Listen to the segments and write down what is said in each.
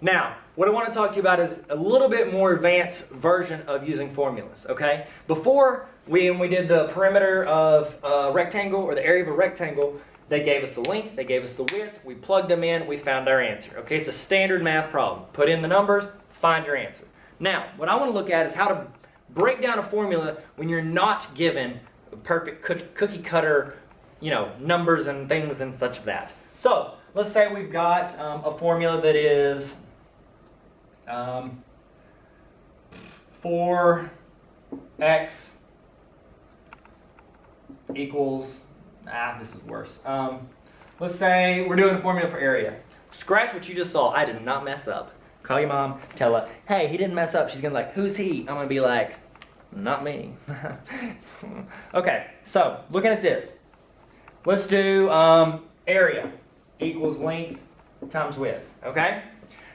Now, what I want to talk to you about is a little bit more advanced version of using formulas, okay? Before, when we did the perimeter of a rectangle or the area of a rectangle, they gave us the length, they gave us the width, we plugged them in, we found our answer, okay? It's a standard math problem. Put in the numbers, find your answer. Now, what I want to look at is how to break down a formula when you're not given perfect cookie cutter, numbers and things and such of that. So, let's say we've got a formula that is 4x equals, this is worse. Let's say we're doing a formula for area. Scratch what you just saw. I did not mess up. Call your mom, tell her, hey, he didn't mess up. She's going to be like, who's he? I'm going to be like, not me. Okay, so looking at this. Let's do area equals length times width, okay?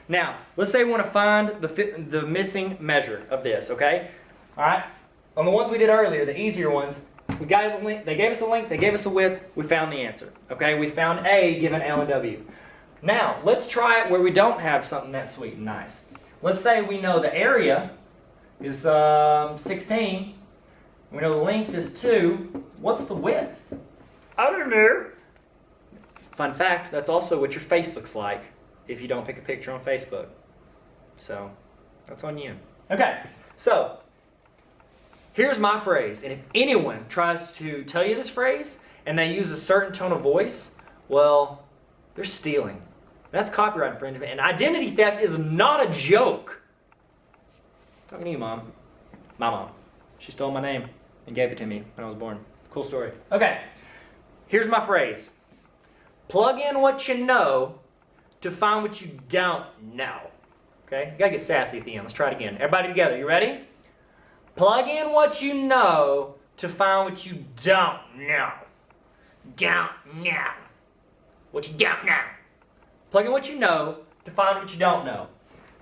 Now, let's say we want to find the missing measure of this, okay? All right? On the ones we did earlier, the easier ones, we got the length, they gave us the length, they gave us the width, we found the answer, okay? We found A given L and W. Now, let's try it where we don't have something that sweet and nice. Let's say we know the area is 16, we know the length is 2, what's the width? I don't know. Fun fact, that's also what your face looks like if you don't pick a picture on Facebook. So, that's on you. Okay, so, here's my phrase, and if anyone tries to tell you this phrase, and they use a certain tone of voice, well, they're stealing. That's copyright infringement, and identity theft is not a joke. I'm talking to you, Mom. My mom. She stole my name and gave it to me when I was born. Cool story. Okay, here's my phrase. Plug in what you know to find what you don't know. Okay? You gotta get sassy at the end. Let's try it again. Everybody together. You ready? Plug in what you know to find what you don't know. Don't know. What you don't know. Plug in what you know to find what you don't know.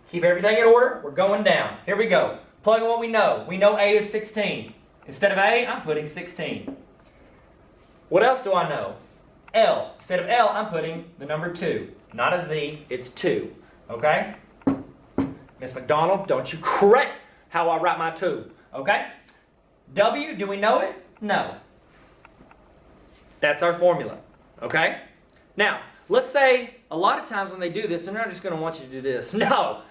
Keep everything in order. We're going down. Here we go. Plug in what we know. We know A is 16. Instead of A, I'm putting 16. What else do I know? L. Instead of L, I'm putting the number 2. Not a Z, it's 2. Okay? Miss McDonald, don't you correct how I write my 2. Okay? W, do we know it? No. That's our formula. Okay? Now, let's say a lot of times when they do this, they're not just going to want you to do this. No.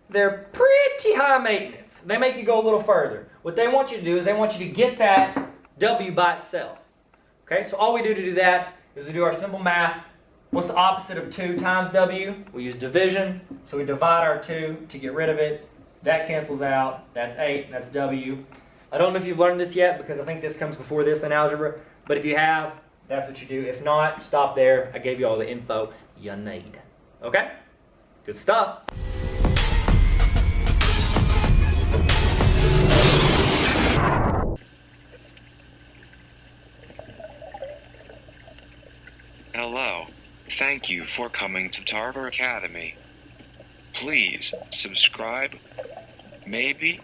They're pretty high maintenance. They make you go a little further. What they want you to do is they want you to get that W by itself. Okay? So all we do to do that is we do our simple math. What's the opposite of 2 times W? We use division. So we divide our 2 to get rid of it. That cancels out. That's 8. That's W. I don't know if you've learned this yet because I think this comes before this in algebra. But if you have, that's what you do. If not, stop there. I gave you all the info you need. Okay? Good stuff. Hello. Thank you for coming to Tarver Academy. Please subscribe, maybe